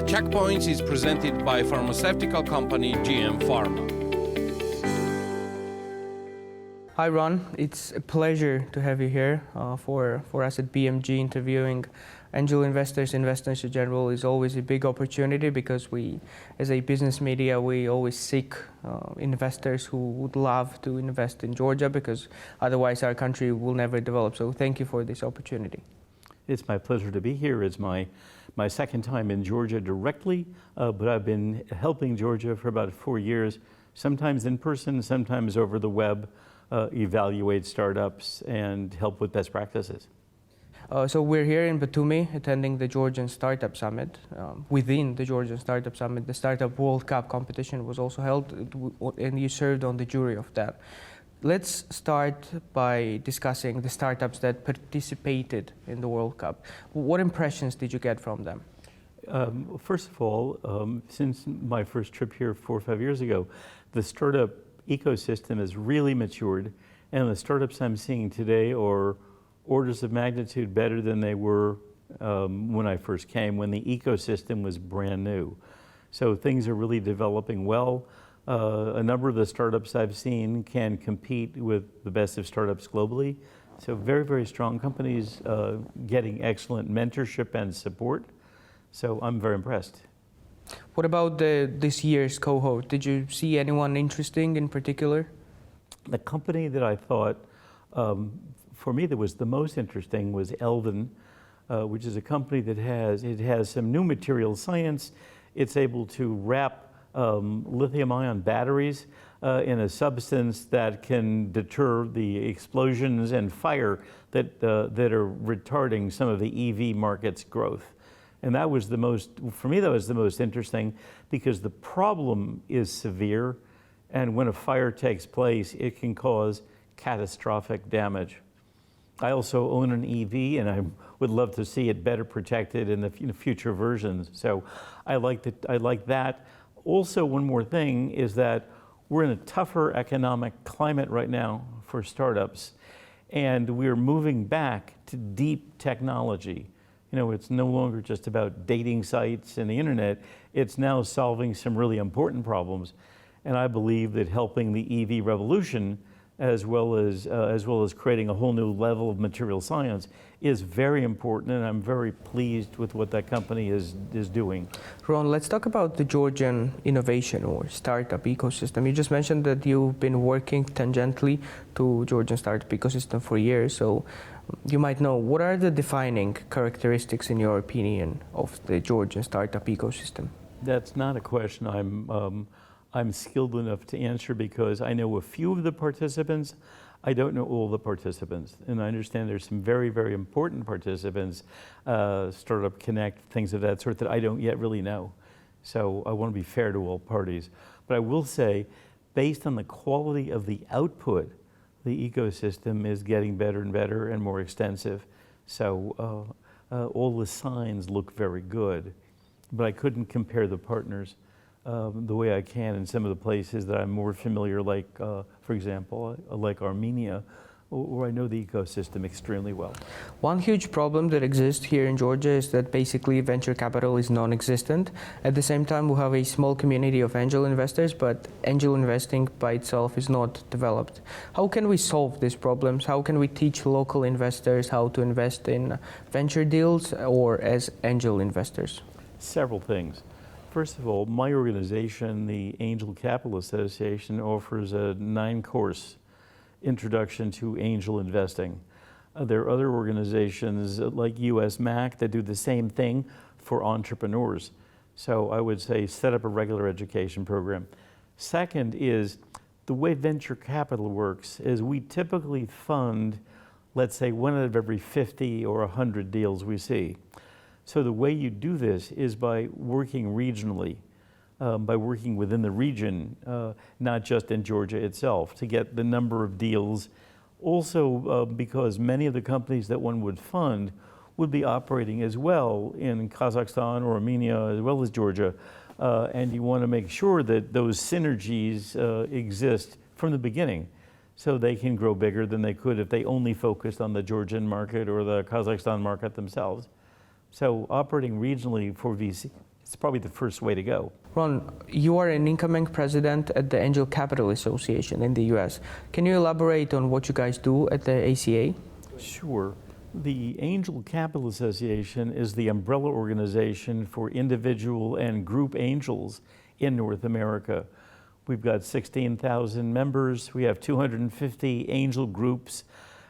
Checkpoints is presented by pharmaceutical company GM Pharma. Hi Ron, it's a pleasure to have you here for us at BMG. Interviewing angel investors in general is always a big opportunity because we, as a business media, we always seek investors who would love to invest in Georgia because otherwise our country will never develop. So thank you for this opportunity. It's my pleasure to be here. It's my second time in Georgia directly, but I've been helping Georgia for about 4 years, sometimes in person, sometimes over the web, evaluate startups and help with best practices. So we're here in Batumi attending the Georgian Startup Summit. Within the Georgian Startup Summit, the Startup World Cup competition was also held, and you served on the jury of that. Let's start by discussing the startups that participated in the World Cup. What impressions did you get from them? First of all, since my first trip here 4 or 5 years ago, the startup ecosystem has really matured, and the startups I'm seeing today are orders of magnitude better than they were when I first came, when the ecosystem was brand new. So things are really developing well. A number of the startups I've seen can compete with the best of startups globally. So very, very strong companies getting excellent mentorship and support. So I'm very impressed. What about this year's cohort? Did you see anyone interesting in particular? The company that I thought, for me, that was the most interesting was Elvin, which is a company that has some new material science. It's able to wrap lithium-ion batteries in a substance that can deter the explosions and fire that are retarding some of the EV market's growth. And that was for me, that was the most interesting because the problem is severe, and when a fire takes place, it can cause catastrophic damage. I also own an EV, and I would love to see it better protected in the future versions. So I like that. Also, one more thing is that we're in a tougher economic climate right now for startups, and we're moving back to deep technology. You know, it's no longer just about dating sites and the internet. It's now solving some really important problems. And I believe that helping the EV revolution, as well as creating a whole new level of material science, is very important, and I'm very pleased with what that company is doing. Ron, let's talk about the Georgian innovation or startup ecosystem. You just mentioned that you've been working tangentially to Georgian startup ecosystem for years, so you might know, what are the defining characteristics, in your opinion, of the Georgian startup ecosystem? That's not a question I'm skilled enough to answer because I know a few of the participants. I don't know all the participants, and I understand there's some very, very important participants, Startup Connect, things of that sort that I don't yet really know. So I want to be fair to all parties. But I will say, based on the quality of the output, the ecosystem is getting better and better and more extensive. So all the signs look very good, but I couldn't compare the partners the way I can in some of the places that I'm more familiar, like, for example, like Armenia, where I know the ecosystem extremely well. One huge problem that exists here in Georgia is that basically venture capital is non-existent. At the same time, we have a small community of angel investors, but angel investing by itself is not developed. How can we solve these problems? How can we teach local investors how to invest in venture deals or as angel investors? Several things. First of all, my organization, the Angel Capital Association, offers a 9-course introduction to angel investing. There are other organizations like US MAC that do the same thing for entrepreneurs. So I would say set up a regular education program. Second is the way venture capital works is we typically fund, let's say, 1 out of every 50 or 100 deals we see. So the way you do this is by working regionally, by working within the region, not just in Georgia itself, to get the number of deals. Also, because many of the companies that one would fund would be operating as well in Kazakhstan or Armenia, as well as Georgia. And you want to make sure that those synergies exist from the beginning, so they can grow bigger than they could if they only focused on the Georgian market or the Kazakhstan market themselves. So operating regionally for it's probably the first way to go. Ron, you are an incoming president at the Angel Capital Association in the US. Can you elaborate on what you guys do at the ACA? Sure. The Angel Capital Association is the umbrella organization for individual and group angels in North America. We've got 16,000 members, we have 250 angel groups,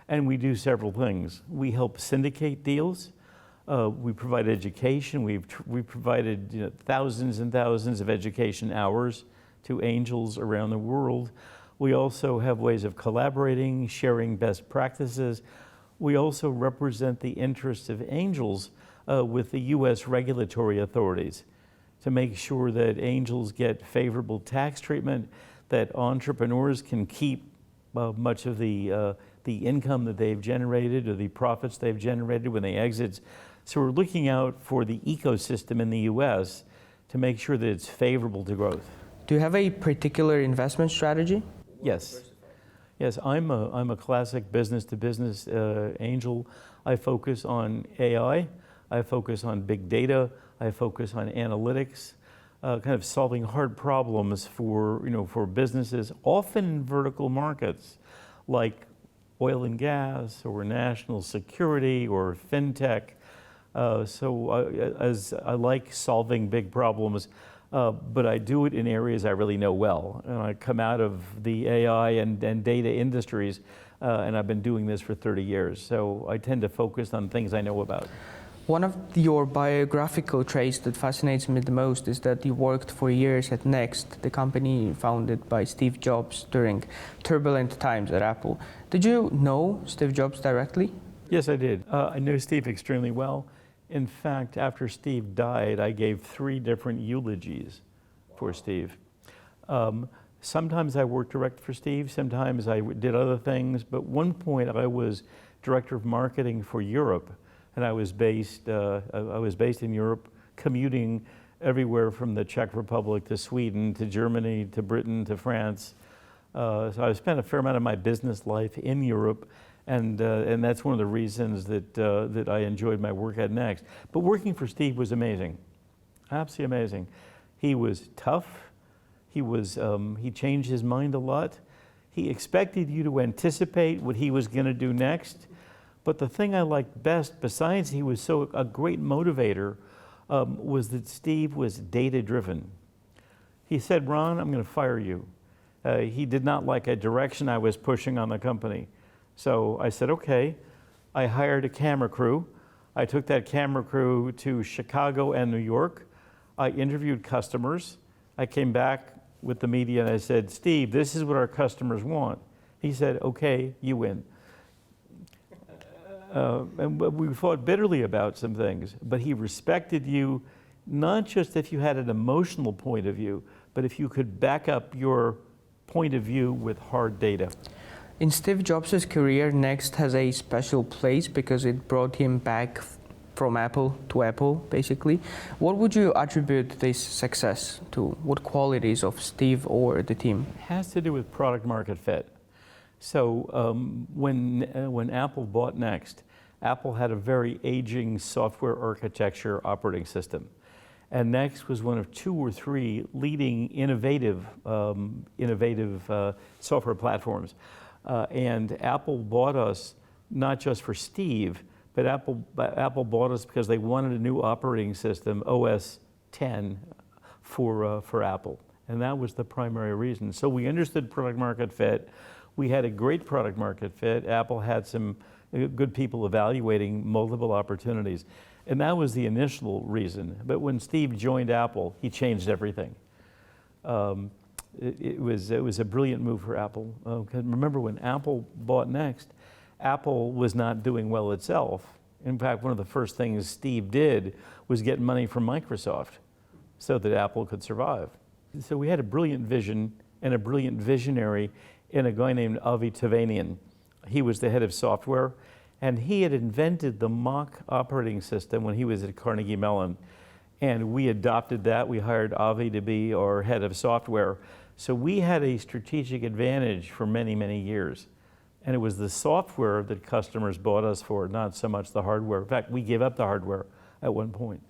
and we do several things. We help syndicate deals, we provide education, we've provided thousands and thousands of education hours to angels around the world. We also have ways of collaborating, sharing best practices. We also represent the interests of angels with the US regulatory authorities to make sure that angels get favorable tax treatment, that entrepreneurs can keep much of the income that they've generated or the profits they've generated when they exit. So we're looking out for the ecosystem in the US to make sure that it's favorable to growth. Do you have a particular investment strategy? Yes. Yes, I'm a classic business-to-business angel. I focus on AI, I focus on big data, I focus on analytics, kind of solving hard problems for businesses, often in vertical markets like oil and gas or national security or fintech. As I like solving big problems, but I do it in areas I really know well. And I come out of the AI and data industries, and I've been doing this for 30 years. So I tend to focus on things I know about. One of your biographical traits that fascinates me the most is that you worked for years at Next, the company founded by Steve Jobs during turbulent times at Apple. Did you know Steve Jobs directly? Yes, I did. I know Steve extremely well. In fact, after Steve died, I gave 3 different eulogies for Steve. Sometimes I worked direct for Steve, sometimes I did other things, but one point I was director of marketing for Europe, and I was based in Europe, commuting everywhere from the Czech Republic to Sweden to Germany to Britain to France. So I spent a fair amount of my business life in Europe. And that's one of the reasons that I enjoyed my work at Next. But working for Steve was amazing, absolutely amazing. He was tough. He changed his mind a lot. He expected you to anticipate what he was going to do next. But the thing I liked best, besides he was a great motivator, was that Steve was data-driven. He said, "Ron, I'm going to fire you." He did not like a direction I was pushing on the company. So I said, okay. I hired a camera crew. I took that camera crew to Chicago and New York. I interviewed customers. I came back with the media and I said, "Steve, this is what our customers want." He said, "Okay, you win." And we fought bitterly about some things, but he respected you, not just if you had an emotional point of view, but if you could back up your point of view with hard data. In Steve Jobs' career, Next has a special place because it brought him back from Apple to Apple, basically. What would you attribute this success to? What qualities of Steve or the team? It has to do with product market fit. So when Apple bought Next, Apple had a very aging software architecture operating system. And Next was one of 2 or 3 leading innovative software platforms. And Apple bought us not just for Steve, but Apple bought us because they wanted a new operating system, OS 10, for Apple. And that was the primary reason. So we understood product market fit. We had a great product market fit. Apple had some good people evaluating multiple opportunities. And that was the initial reason. But when Steve joined Apple, he changed everything. It was a brilliant move for Apple. Remember, when Apple bought Next, Apple was not doing well itself. In fact, one of the first things Steve did was get money from Microsoft so that Apple could survive. So we had a brilliant vision and a brilliant visionary in a guy named Avi Tevanian. He was the head of software, and he had invented the Mach operating system when he was at Carnegie Mellon. And we adopted that. We hired Avi to be our head of software. So we had a strategic advantage for many, many years. And it was the software that customers bought us for, not so much the hardware. In fact, we gave up the hardware at one point.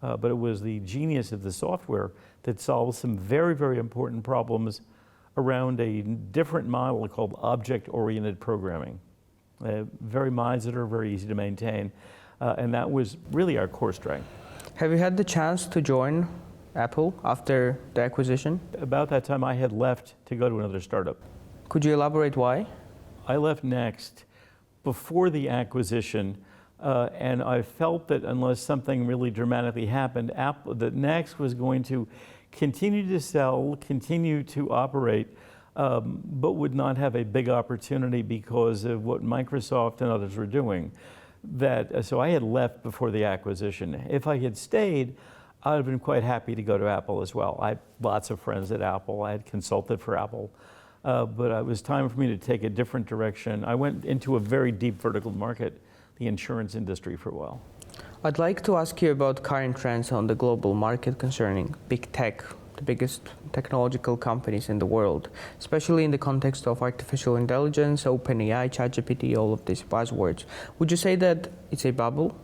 but it was the genius of the software that solved some very, very important problems around a different model called object-oriented programming. Very modular, very easy to maintain, and that was really our core strength. Have you had the chance to join Apple after the acquisition? About that time, I had left to go to another startup. Could you elaborate why? I left Next before the acquisition, and I felt that unless something really dramatically happened, that Next was going to continue to sell, continue to operate, but would not have a big opportunity because of what Microsoft and others were doing. So I had left before the acquisition. If I had stayed, I would have been quite happy to go to Apple as well. I had lots of friends at Apple. I had consulted for Apple. But it was time for me to take a different direction. I went into a very deep vertical market, the insurance industry, for a while. I'd like to ask you about current trends on the global market concerning big tech, the biggest technological companies in the world, especially in the context of artificial intelligence, OpenAI, ChatGPT, all of these buzzwords. Would you say that it's a bubble?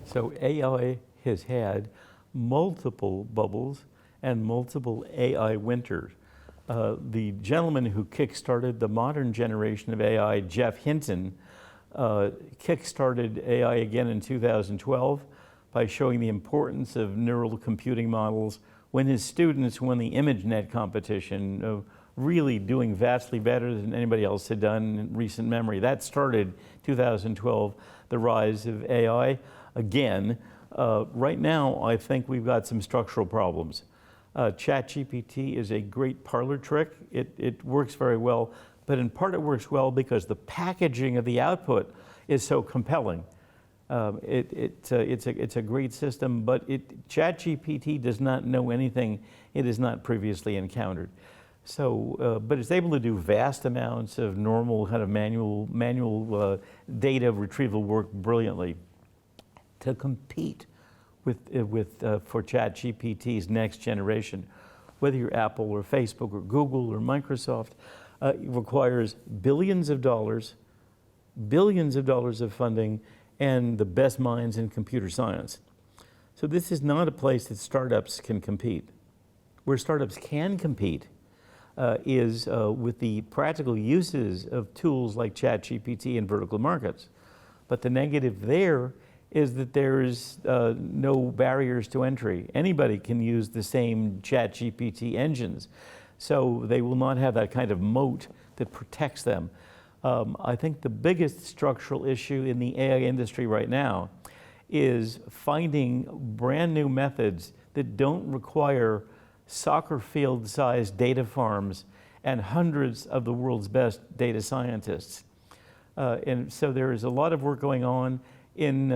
So AI has had multiple bubbles and multiple AI winters. The gentleman who kickstarted the modern generation of AI, Jeff Hinton, kickstarted AI again in 2012 by showing the importance of neural computing models when his students won the ImageNet competition, really doing vastly better than anybody else had done in recent memory. That started 2012, the rise of AI. Again, right now, I think we've got some structural problems. ChatGPT is a great parlor trick. It works very well, but in part it works well because the packaging of the output is so compelling. It's a great system, but ChatGPT does not know anything it has not previously encountered. So, but it's able to do vast amounts of normal kind of manual data retrieval work brilliantly. To compete for ChatGPT's next generation, whether you're Apple or Facebook or Google or Microsoft, it requires billions of dollars of funding, and the best minds in computer science. So this is not a place that startups can compete. Where startups can compete is with the practical uses of tools like ChatGPT in vertical markets. But the negative there is that there's no barriers to entry. Anybody can use the same ChatGPT engines, so they will not have that kind of moat that protects them. I think the biggest structural issue in the AI industry right now is finding brand new methods that don't require soccer field-sized data farms and hundreds of the world's best data scientists. And so there is a lot of work going on in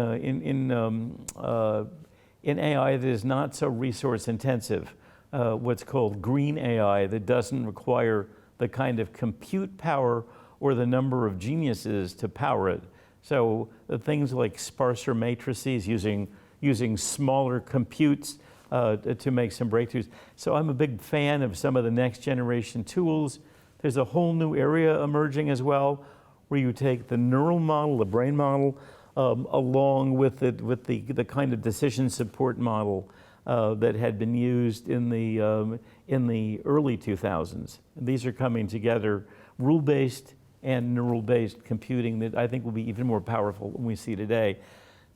AI that is not so resource intensive, what's called green AI, that doesn't require the kind of compute power or the number of geniuses to power it. So things like sparser matrices, using smaller computes to make some breakthroughs. So I'm a big fan of some of the next generation tools. There's a whole new area emerging as well, where you take the neural model, the brain model, along with the kind of decision support model that had been used in the early 2000s. And these are coming together, rule-based and neural-based computing that I think will be even more powerful than we see today.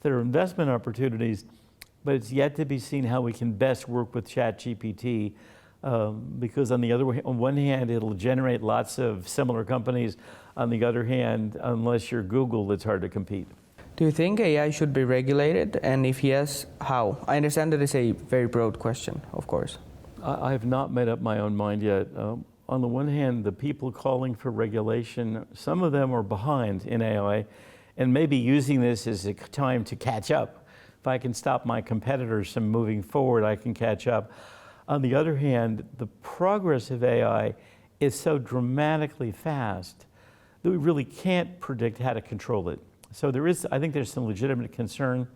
There are investment opportunities, but it's yet to be seen how we can best work with ChatGPT, because on one hand, it'll generate lots of similar companies. On the other hand, unless you're Google, it's hard to compete. Do you think AI should be regulated? And if yes, how? I understand that it's a very broad question, of course. I have not made up my own mind yet. On the one hand, the people calling for regulation, some of them are behind in AI and maybe using this as a time to catch up. If I can stop my competitors from moving forward, I can catch up. On the other hand, the progress of AI is so dramatically fast that we really can't predict how to control it. So I think there's some legitimate concern,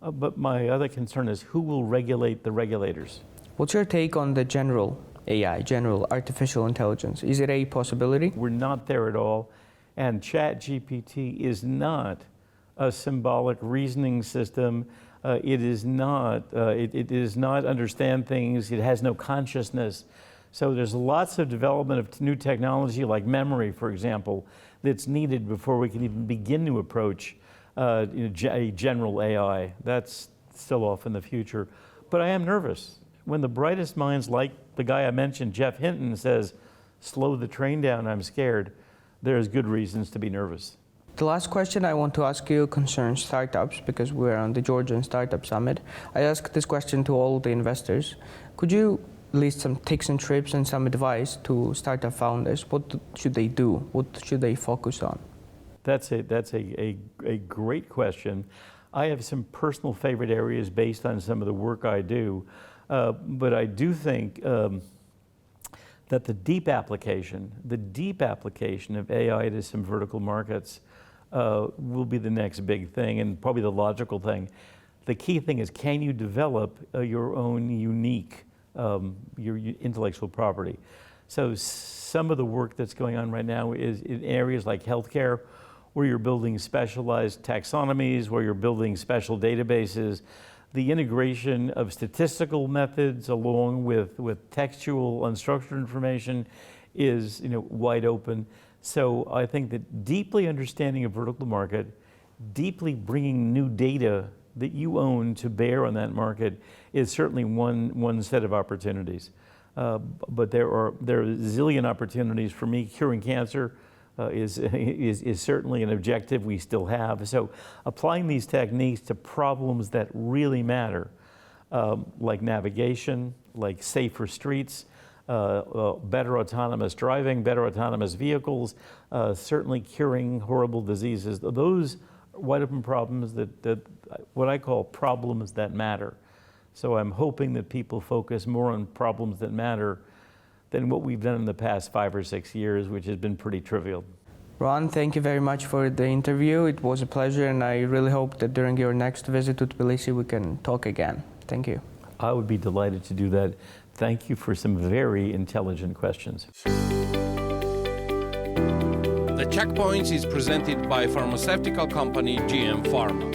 but my other concern is who will regulate the regulators? What's your take on the general AI, general artificial intelligence? Is it a possibility? We're not there at all, and ChatGPT is not a symbolic reasoning system It is not. It does not understand things. It has no consciousness. So there's lots of development of new technology, like memory, for example, that's needed before we can even begin to approach a general AI. That's still off in the future. But I am nervous. When the brightest minds, like the guy I mentioned, Jeff Hinton, says, slow the train down, I'm scared, there's good reasons to be nervous. The last question I want to ask you concerns startups, because we're on the Georgian Startup Summit. I ask this question to all the investors. Could you list some tips and trips and some advice to startup founders? What should they do? What should they focus on? That's a great question. I have some personal favorite areas based on some of the work I do, but I do think that the deep application of AI to some vertical markets will be the next big thing, and probably the logical thing. The key thing is, can you develop your own unique your intellectual property? So some of the work that's going on right now is in areas like healthcare, where you're building specialized taxonomies, where you're building special databases. The integration of statistical methods along with textual, unstructured information is wide open. So I think that deeply understanding a vertical market, deeply bringing new data that you own to bear on that market is certainly one set of opportunities. But there are a zillion opportunities. For me, curing cancer is certainly an objective we still have. So applying these techniques to problems that really matter, like navigation, like safer streets, better autonomous driving, better autonomous vehicles, certainly curing horrible diseases. Those wide open problems that what I call problems that matter. So I'm hoping that people focus more on problems that matter than what we've done in the past 5 or 6 years, which has been pretty trivial. Ron, thank you very much for the interview. It was a pleasure, and I really hope that during your next visit to Tbilisi we can talk again. Thank you. I would be delighted to do that. Thank you for some very intelligent questions. The Checkpoints is presented by pharmaceutical company GM Pharma.